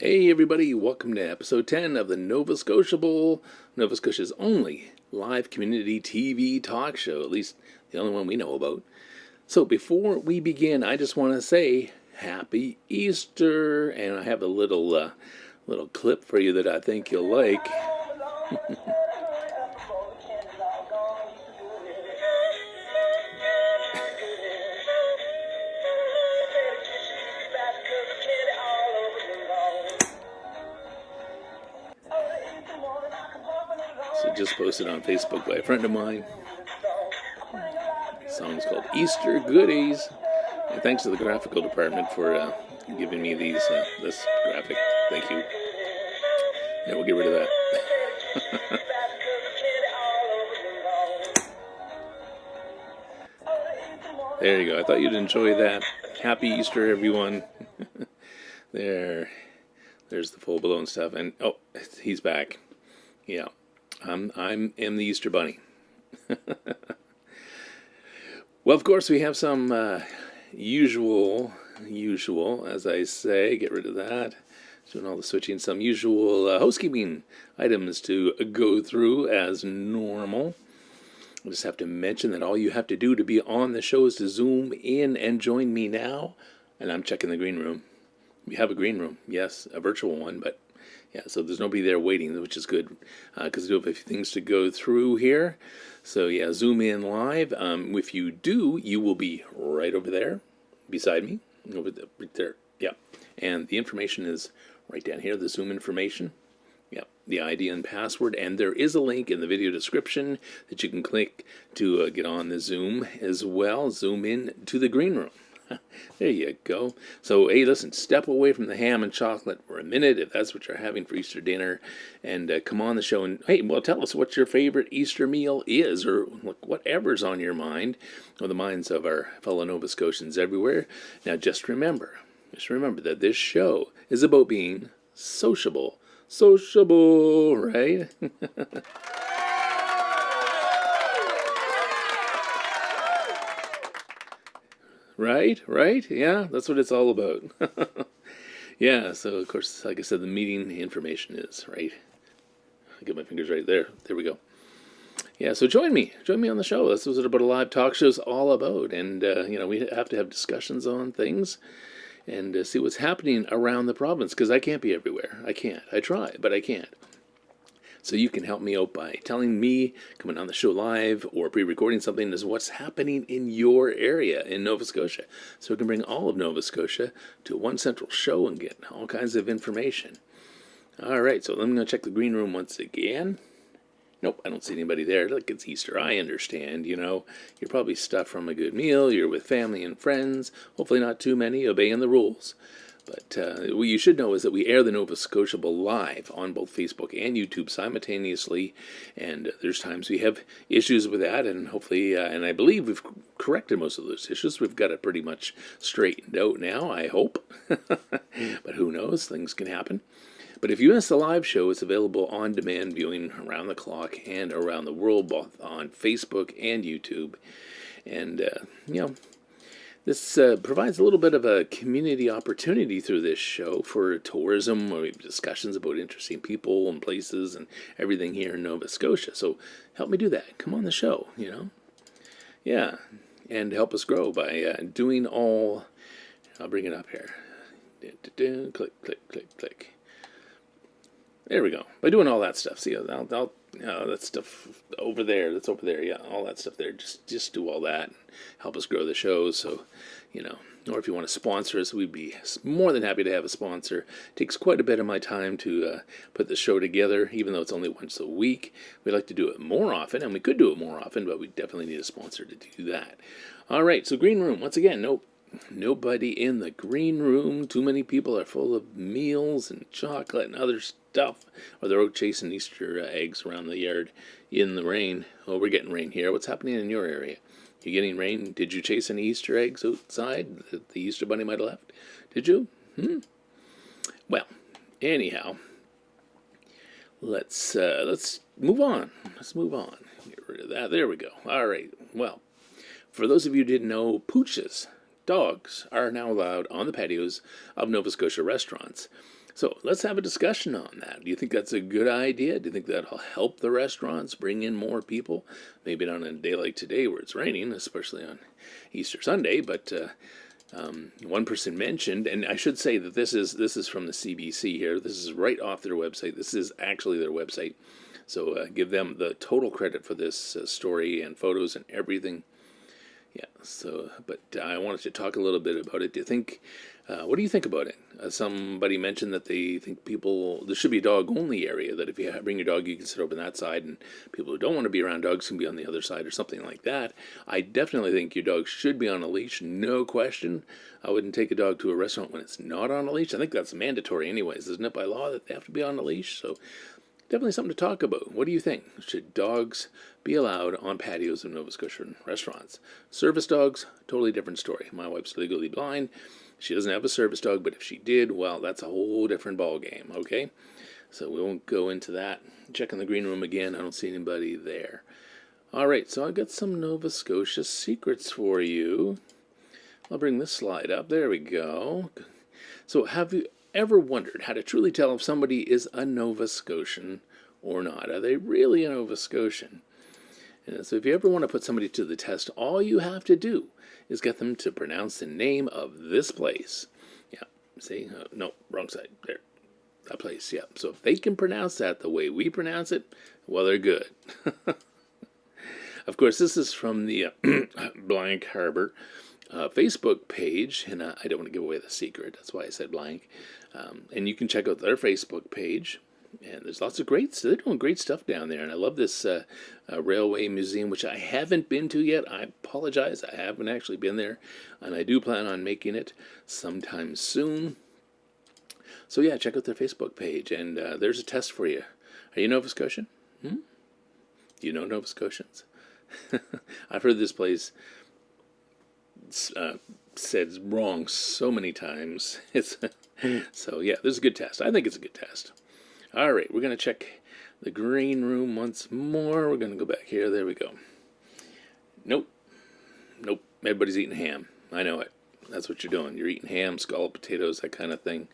Hey everybody, welcome to episode 10 of the Nova Scotiable, Nova Scotia's only live community TV talk show, at least the only one we know about. So before we begin, I just want to say Happy Easter, and I have a little clip for you that I think you'll like. So just posted on Facebook by a friend of mine. The song's called Easter Goodies. And thanks to the graphical department for giving me this graphic. Thank you. Yeah, we'll get rid of that. There you go. I thought you'd enjoy that. Happy Easter, everyone. There's the full blown stuff. And oh, he's back. Yeah. I'm the Easter Bunny. Well, of course, we have some usual, as I say, get rid of that. Doing all the switching, some usual housekeeping items to go through as normal. I just have to mention that all you have to do to be on the show is to zoom in and join me now. And I'm checking the green room. We have a green room, yes, a virtual one, but yeah, so there's nobody there waiting, which is good, because we do have a few things to go through here. So yeah, zoom in live. If you do, you will be right over there, beside me, right there. Yeah, and the information is right down here, the Zoom information. Yeah, the ID and password, and there is a link in the video description that you can click to get on the Zoom as well. Zoom in to the green room. There you go. So, hey, listen, step away from the ham and chocolate for a minute if that's what you're having for Easter dinner, and come on the show and, hey, well, tell us what your favorite Easter meal is, or whatever's on your mind, or the minds of our fellow Nova Scotians everywhere. Now, just remember that this show is about being sociable, right? Right? Yeah, that's what it's all about. Yeah, so of course, like I said, the meeting information is right. I get my fingers right there. There we go. Yeah, so join me on the show. That's what a live talk show's all about. And, we have to have discussions on things and see what's happening around the province, because I can't be everywhere. I can't. I try, but I can't. So you can help me out by telling me, coming on the show live, or pre-recording something as what's happening in your area in Nova Scotia. So we can bring all of Nova Scotia to one central show and get all kinds of information. All right, so I'm going to check the green room once again. Nope, I don't see anybody there. Look, it's Easter. I understand, You're probably stuffed from a good meal. You're with family and friends. Hopefully not too many, obeying the rules. But what you should know is that we air the Nova Scotiable live on both Facebook and YouTube simultaneously, and there's times we have issues with that, and hopefully, and I believe we've corrected most of those issues. We've got it pretty much straightened out now, I hope. But who knows? Things can happen. But if you miss the live show, it's available on demand viewing around the clock and around the world, both on Facebook and YouTube. And, this provides a little bit of a community opportunity through this show for tourism, where we have discussions about interesting people and places and everything here in Nova Scotia. So help me do that. Come on the show, Yeah, and help us grow by doing all... I'll bring it up here. Click. There we go. By doing all that stuff. See, that stuff over there. That's over there. Yeah, all that stuff there. Just do all that. And help us grow the show. So, or if you want to sponsor us, we'd be more than happy to have a sponsor. It takes quite a bit of my time to put the show together, even though it's only once a week. We'd like to do it more often, and we could do it more often, but we definitely need a sponsor to do that. All right, so green room. Once again, nobody in the green room. Too many people are full of meals and chocolate and other stuff, or they're out chasing Easter eggs around the yard in the rain. Oh, we're getting rain here. What's happening in your area? You getting rain? Did you chase any Easter eggs outside that the Easter Bunny might have left? Did you? Well, anyhow, let's move on. Get rid of that. There we go. All right. Well, for those of you who didn't know, Pooches dogs are now allowed on the patios of Nova Scotia restaurants. So let's have a discussion on that. Do you think that's a good idea? Do you think that'll help the restaurants bring in more people? Maybe not on a day like today where it's raining, especially on Easter Sunday. But one person mentioned, and I should say that this is from the CBC here. This is right off their website. This is actually their website. So give them the total credit for this story and photos and everything. Yeah, so, but I wanted to talk a little bit about it. Do you think, what do you think about it? Somebody mentioned that they think there should be a dog-only area, that if you bring your dog, you can sit over on that side, and people who don't want to be around dogs can be on the other side or something like that. I definitely think your dog should be on a leash, no question. I wouldn't take a dog to a restaurant when it's not on a leash. I think that's mandatory anyways, isn't it, by law, that they have to be on a leash? So definitely something to talk about. What do you think? Should dogs be allowed on patios of Nova Scotian restaurants? Service dogs, totally different story. My wife's legally blind. She doesn't have a service dog, but if she did, well, that's a whole different ball game, okay? So we won't go into that. Check in the green room again. I don't see anybody there. All right, so I've got some Nova Scotia secrets for you. I'll bring this slide up. There we go. So have you ever wondered how to truly tell if somebody is a Nova Scotian or not? Are they really a Nova Scotian? And so if you ever want to put somebody to the test, all you have to do is get them to pronounce the name of this place. Yeah, see? No, wrong side. There. That place, yeah. So if they can pronounce that the way we pronounce it, well, they're good. Of course, this is from the Blank Harbor Facebook page, and I don't want to give away the secret. That's why I said blank. And you can check out their Facebook page. And there's lots of they're doing great stuff down there. And I love this railway museum, which I haven't been to yet. I apologize. I haven't actually been there. And I do plan on making it sometime soon. So yeah, check out their Facebook page. And there's a test for you. Are you Nova Scotian? Do you know Nova Scotians? I've heard this place said wrong so many times. So yeah, this is a good test. I think it's a good test. All right, we're going to check the green room once more. We're going to go back here. There we go. Nope. Everybody's eating ham. I know it. That's what you're doing. You're eating ham, scalloped potatoes, that kind of thing.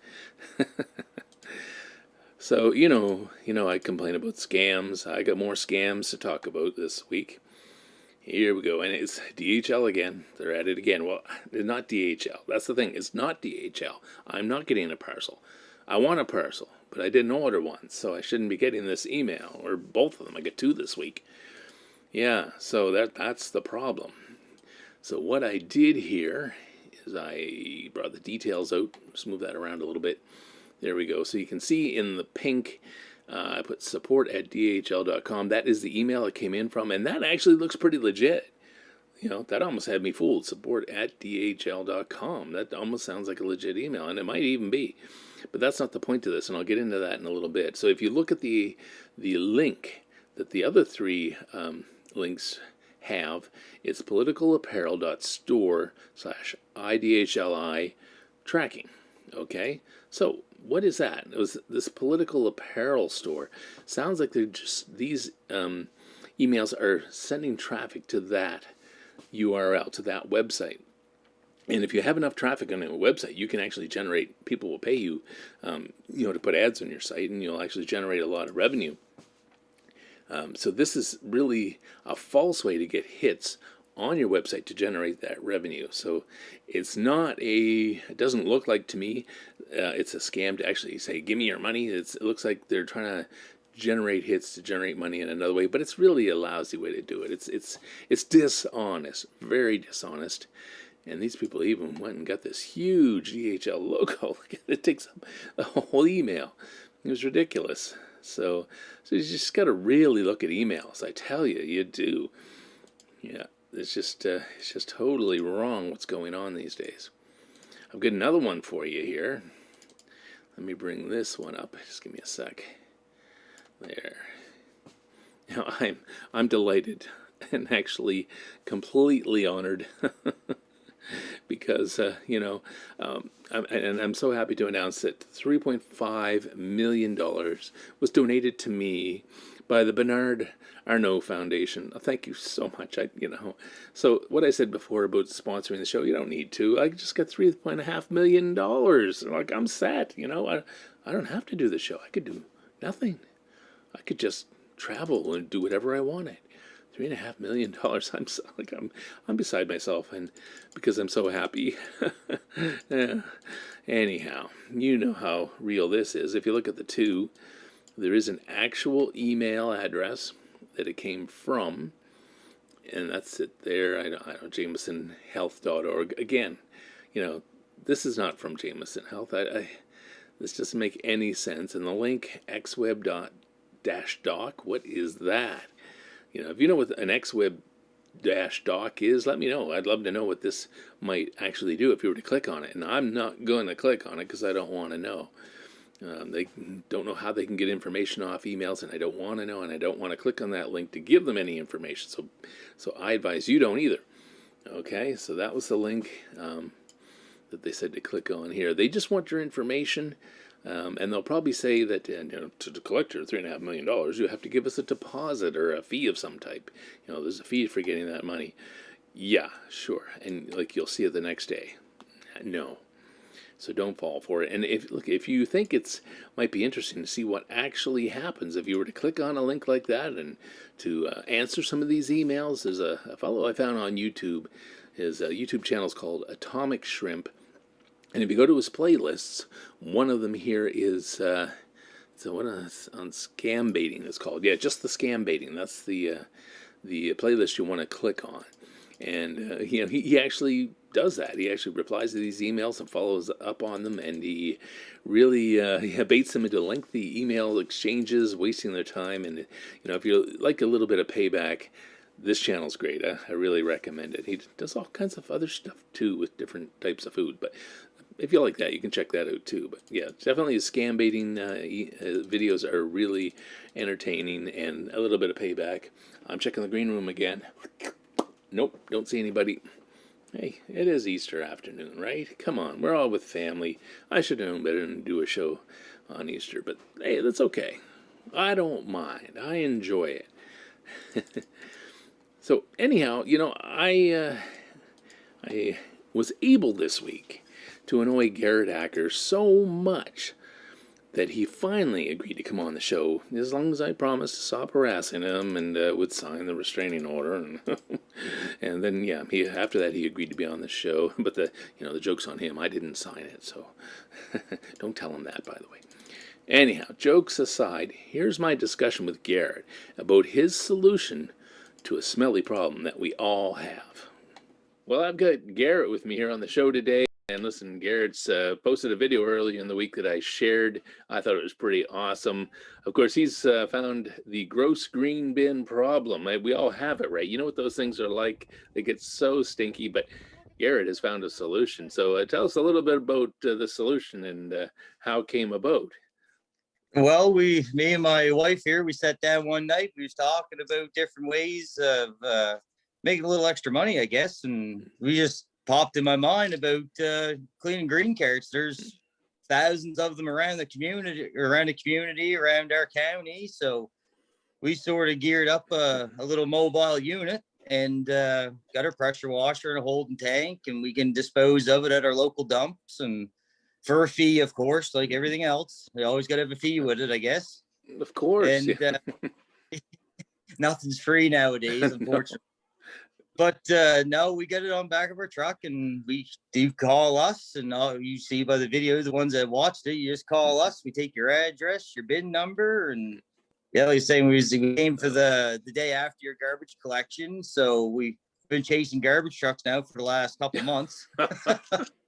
So, you know, I complain about scams. I got more scams to talk about this week. Here we go, and it's DHL again. They're at it again. Well, it's not DHL. That's the thing. It's not DHL. I'm not getting a parcel. I want a parcel, but I didn't order one, so I shouldn't be getting this email, or both of them. I get 2 this week. Yeah, so that's the problem. So what I did here is I brought the details out. Just move that around a little bit. There we go. So you can see in the pink, I put support@dhl.com. That is the email it came in from, and that actually looks pretty legit. You know, that almost had me fooled. Support@dhl.com. That almost sounds like a legit email, and it might even be. But that's not the point of this, and I'll get into that in a little bit. So if you look at the link that the other 3 links have, it's politicalapparel.store/IDHLI tracking. Okay? So what is that? It was this political apparel store. Sounds like they're just, these emails are sending traffic to that URL, to that website. And if you have enough traffic on a website, you can actually generate, people will pay you, to put ads on your site, and you'll actually generate a lot of revenue. So this is really a false way to get hits on your website to generate that revenue. So it doesn't look like to me, it's a scam to actually say, give me your money. It looks like they're trying to generate hits to generate money in another way, but it's really a lousy way to do it. It's dishonest, very dishonest. And these people even went and got this huge DHL logo. It takes up the whole email. It was ridiculous. So you just got to really look at emails. I tell you, you do. Yeah, it's just totally wrong what's going on these days. I've got another one for you here. Let me bring this one up. Just give me a sec. There. Now I'm delighted and actually completely honored. Because, I'm so happy to announce that $3.5 million was donated to me by the Bernard Arnault Foundation. Thank you so much. So what I said before about sponsoring the show, you don't need to. I just got $3.5 million. Like, I'm set. I don't have to do the show. I could do nothing. I could just travel and do whatever I wanted. $3.5 million. I'm beside myself, and because I'm so happy. Yeah. Anyhow, you know how real this is. If you look at the two, there is an actual email address that it came from, and that's it there. I don't jamesonhealth.org. Again, this is not from Jameson Health. This doesn't make any sense. And the link, xweb.doc, what is that? If you know what an xweb-doc is, let me know. I'd love to know what this might actually do if you were to click on it. And I'm not going to click on it because I don't want to know. They don't know how they can get information off emails, and I don't want to know, and I don't want to click on that link to give them any information. So I advise you don't either. Okay, so that was the link that they said to click on here. They just want your information. And they'll probably say that to collect your $3.5 million, you have to give us a deposit or a fee of some type. There's a fee for getting that money. Yeah, sure. And you'll see it the next day. No. So don't fall for it. And if you think it's might be interesting to see what actually happens if you were to click on a link like that and to answer some of these emails, there's a fellow I found on YouTube. His YouTube channel is called Atomic Shrimp. And if you go to his playlists, one of them here is on scam baiting. It's called, just the scam baiting. That's the playlist you want to click on. And he actually does that. He actually replies to these emails and follows up on them, and he really baits them into lengthy email exchanges, wasting their time. And if you like a little bit of payback, this channel's great. I really recommend it. He does all kinds of other stuff too with different types of food, but if you like that, you can check that out too. But yeah, definitely the scam baiting videos are really entertaining and a little bit of payback. I'm checking the green room again. Nope, don't see anybody. Hey, it is Easter afternoon, right? Come on, we're all with family. I should have known better than to do a show on Easter, but hey, that's okay. I don't mind. I enjoy it. So anyhow, I was able this week to annoy Garett Acker so much that he finally agreed to come on the show, as long as I promised to stop harassing him and would sign the restraining order. And then, after that, he agreed to be on the show. But the joke's on him. I didn't sign it, so don't tell him that, by the way. Anyhow, jokes aside, here's my discussion with Garett about his solution to a smelly problem that we all have. Well, I've got Garett with me here on the show today. And listen, Garett's posted a video earlier in the week that I shared. I thought it was pretty awesome. Of course, he's found the gross green bin problem. We all have it, right? You know what those things are like? They get so stinky, but Garett has found a solution. So tell us a little bit about the solution and how it came about. Well, me and my wife here, we sat down one night. We was talking about different ways of making a little extra money, I guess. And we just popped in my mind about cleaning green carts. There's thousands of them around the community, around our county. So we sort of geared up a little mobile unit and got a pressure washer and a holding tank, and we can dispose of it at our local dumps and for a fee, of course, like everything else. We always got to have a fee with it, I guess. Of course. And nothing's free nowadays, unfortunately. But no, we get it on back of our truck, and we do call us. And you see by the video, the ones that watched it, you just call us. We take your address, your bin number, and like you're saying, we came for the day after your garbage collection. So we've been chasing garbage trucks now for the last couple of months.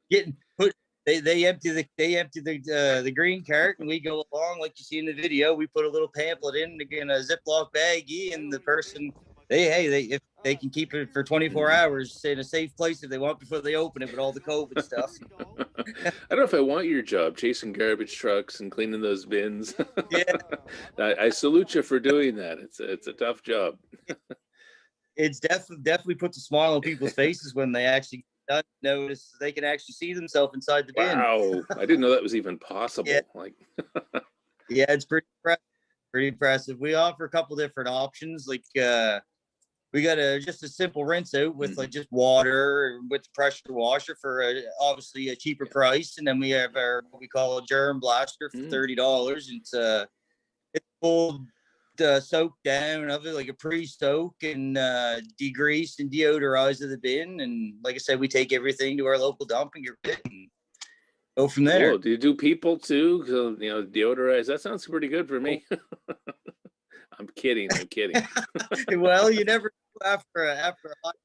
They empty the green cart, and we go along like you see in the video. We put a little pamphlet in a Ziploc baggie, and the person if they can keep it for 24 hours in a safe place if they want before they open it with all the COVID stuff. I don't know if I want your job chasing garbage trucks and cleaning those bins. Yeah, I salute you for doing that. It's a tough job. It's definitely puts a smile on people's faces when they actually notice they can actually see themselves inside the bin. Wow, I didn't know that was even possible. Yeah. Like, yeah, it's pretty impressive. pretty impressive. We offer a couple different options. Like we got just a simple rinse out with like just water with pressure washer for obviously a cheaper price, and then we have our what we call a germ blaster for $30. It's full soak down of it like a pre-soak and degrease and deodorize of the bin, and like I said, we take everything to our local dump and get rid of it and go from there. Cool. Do you do people too? Deodorize. That sounds pretty good for me. I'm kidding. Well, you never know after a hot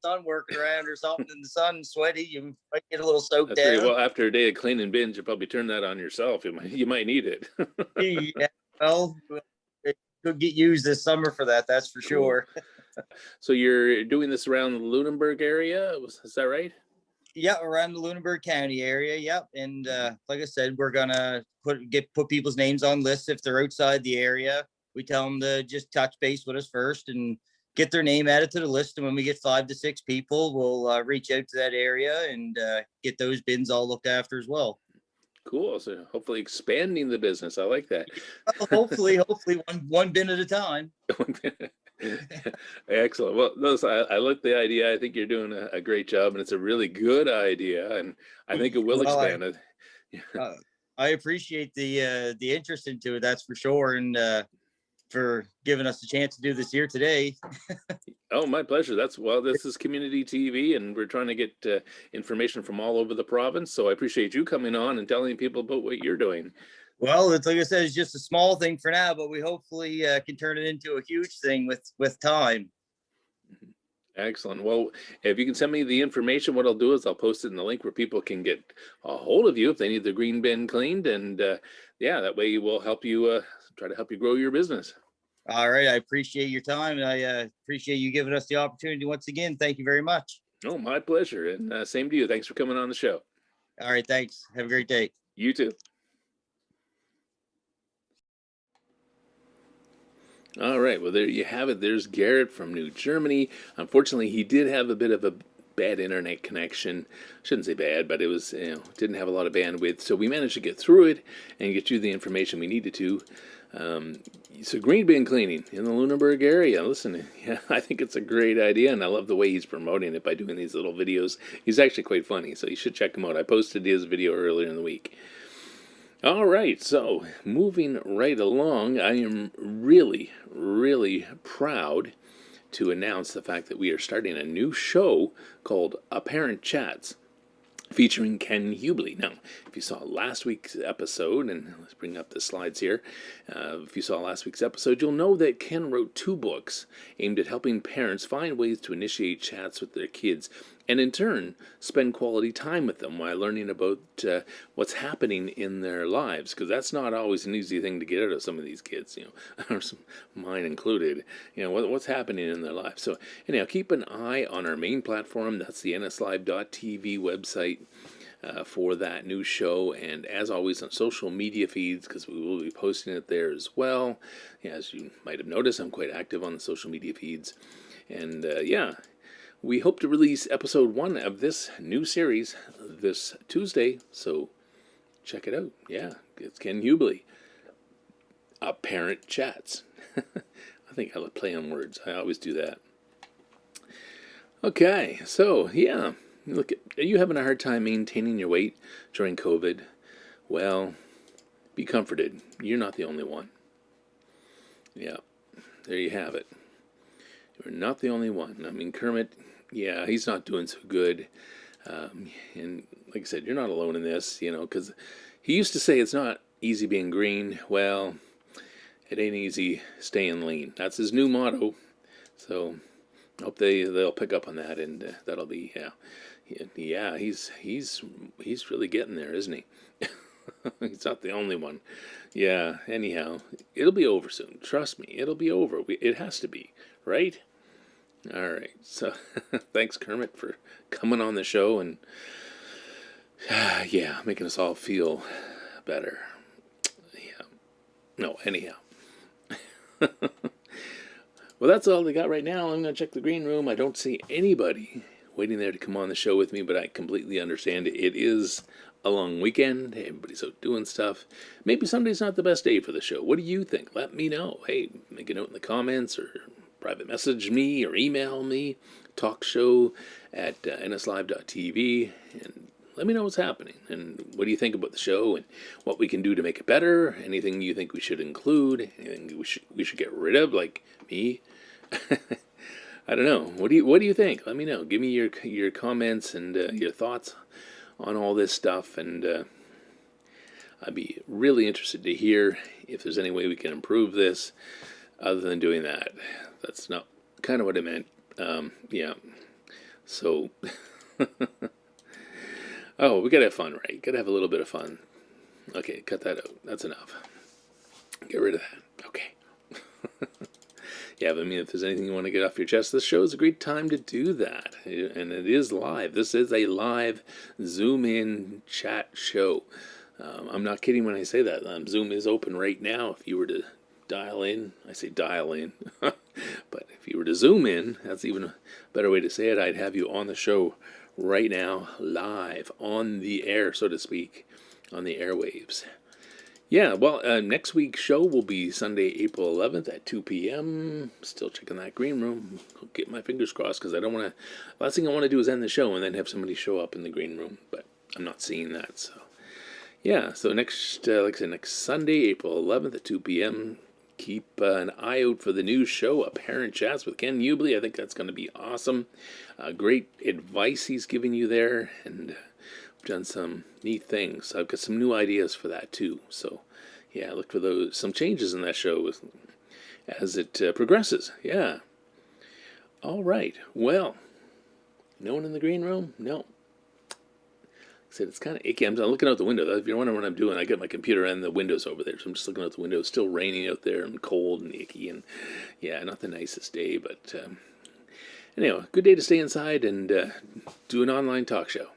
sun working around or something in the sun, sweaty, you might get a little soaked That's down. right. Well, after a day of cleaning bins, you probably turn that on yourself. You might need it. Yeah, well, it could get used this summer for that. That's for sure. So you're doing this around the Lunenburg area, is that right? Yeah, around the Lunenburg County area. Yep. And like I said, we're gonna put people's names on lists if they're outside the area. We tell them to just touch base with us first and get their name added to the list. And when we get 5 to 6 people, we'll reach out to that area and get those bins all looked after as well. Cool. So hopefully expanding the business. I like that. Well, hopefully one bin at a time. Excellent. Well, I like the idea. I think you're doing a great job, and it's a really good idea, and I think it will expand it. I appreciate the interest into it. That's for sure, and for giving us a chance to do this here today. Oh, my pleasure. This is community TV, and we're trying to get information from all over the province. So I appreciate you coming on and telling people about what you're doing. Well, it's like I said, it's just a small thing for now, but we hopefully can turn it into a huge thing with time. Excellent. Well, if you can send me the information, what I'll do is I'll post it in the link where people can get a hold of you if they need the green bin cleaned, and that way we'll help you try to help you grow your business. All right. I appreciate your time, and I appreciate you giving us the opportunity once again. Thank you very much. Oh, my pleasure. And same to you. Thanks for coming on the show. All right. Thanks. Have a great day. You too. All right. Well, there you have it. There's Garett from New Germany. Unfortunately, he did have a bit of a bad internet connection. Shouldn't say bad, but it was, didn't have a lot of bandwidth. So we managed to get through it and get you the information we needed to. So green bin cleaning in the Lunenburg area. Listen, I think it's a great idea, and I love the way he's promoting it by doing these little videos. He's actually quite funny, so you should check him out. I posted his video earlier in the week. All right, so moving right along, I am really, really proud to announce the fact that we are starting a new show called Apparent Chats, featuring Ken Hubley. Now, if you saw last week's episode, and let's bring up the slides here. If you saw last week's episode, you'll know that Ken wrote 2 books aimed at helping parents find ways to initiate chats with their kids, and in turn, spend quality time with them while learning about what's happening in their lives, because that's not always an easy thing to get out of some of these kids, or mine included, what's happening in their lives. So anyhow, keep an eye on our main platform. That's the nslive.tv website for that new show, and as always on social media feeds, because we will be posting it there as well. As you might have noticed, I'm quite active on the social media feeds, and we hope to release episode 1 of this new series this Tuesday, so check it out. Yeah, it's Ken Hubley. Apparent Chats. I think I play on words. I always do that. Okay, so look, are you having a hard time maintaining your weight during COVID? Well, be comforted. You're not the only one. Yeah, there you have it. You're not the only one. I mean, Kermit, he's not doing so good. And like I said, you're not alone in this, because he used to say it's not easy being green. Well, it ain't easy staying lean. That's his new motto. So I hope they'll pick up on that, and that'll be, he's really getting there, isn't he? He's not the only one. Yeah, anyhow, it'll be over soon. Trust me, it'll be over. It has to be, right? All right, so thanks, Kermit, for coming on the show and, making us all feel better. Yeah. No, anyhow. Well, that's all they got right now. I'm going to check the green room. I don't see anybody waiting there to come on the show with me, but I completely understand it is a long weekend. Everybody's out doing stuff. Maybe Sunday's not the best day for the show. What do you think? Let me know. Hey, make a note in the comments or private message me or email me. Talk show at nslive.tv and let me know what's happening and what do you think about the show and what we can do to make it better. Anything you think we should include? Anything we should get rid of, like me? I don't know. What do you think? Let me know. Give me your comments and your thoughts on all this stuff, and I'd be really interested to hear if there's any way we can improve this other than doing that. That's not kind of what I meant. Yeah. So, oh, we gotta have fun, right? Gotta have a little bit of fun. Okay, cut that out. That's enough. Get rid of that. Okay. Yeah, but I mean, if there's anything you want to get off your chest, this show is a great time to do that. And it is live. This is a live Zoom-in chat show. I'm not kidding when I say that. Zoom is open right now. If you were to dial in, I say dial in, but if you were to Zoom in, that's even a better way to say it. I'd have you on the show right now, live, on the air, so to speak, on the airwaves. Yeah, well, next week's show will be Sunday, April 11th at 2 p.m. Still checking that green room. Get my fingers crossed because I don't want to... Last thing I want to do is end the show and then have somebody show up in the green room. But I'm not seeing that, so... Yeah, so next, like I said, next Sunday, April 11th at 2 p.m. Keep an eye out for the new show, Apparent Chats with Ken Ubley. I think that's going to be awesome. Great advice he's giving you there, and... done some neat things. I've got some new ideas for that too. So, yeah, look for some changes in that show as it progresses. Yeah. All right. Well, no one in the green room? No. Like I said, it's kind of icky. I'm looking out the window. If you're wondering what I'm doing, I got my computer and the windows over there. So I'm just looking out the window. It's still raining out there and cold and icky. And yeah, not the nicest day. But anyway, good day to stay inside and do an online talk show.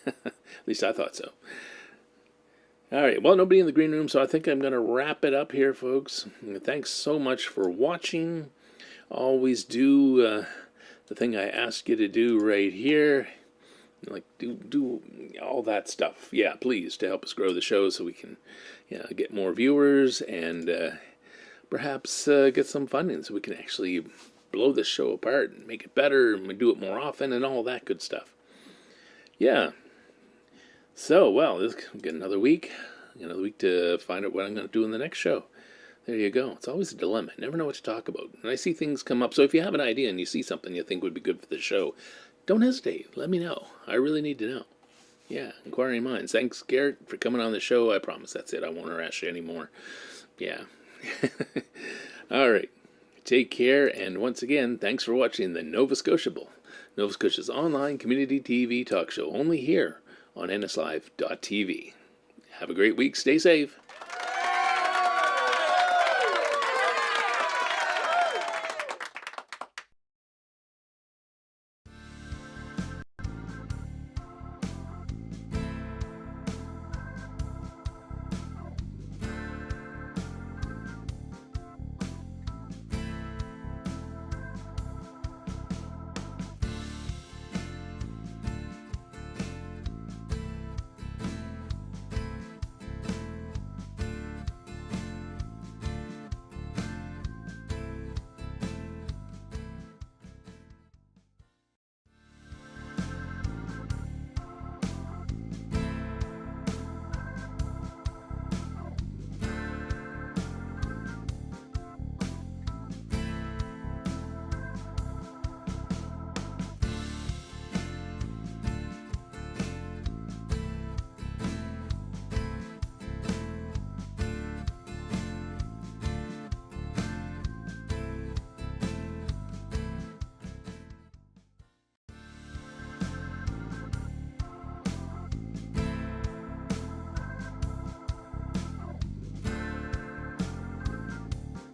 At least I thought so. All right, well, nobody in the green room, so I think I'm going to wrap it up here, folks. Thanks so much for watching. Always do the thing I asked you to do right here. Like, do all that stuff. Yeah, please, to help us grow the show so we can get more viewers and perhaps get some funding so we can actually blow this show apart and make it better and do it more often and all that good stuff. Yeah. So, well, we'll get another week to find out what I'm going to do in the next show. There you go. It's always a dilemma. I never know what to talk about. And I see things come up. So if you have an idea and you see something you think would be good for the show, don't hesitate. Let me know. I really need to know. Yeah, inquiring minds. Thanks, Garett, for coming on the show. I promise that's it. I won't harass you anymore. Yeah. All right. Take care. And once again, thanks for watching the Nova Scotiable, Nova Scotia's online community TV talk show, only here on nslive.tv. Have a great week. Stay safe.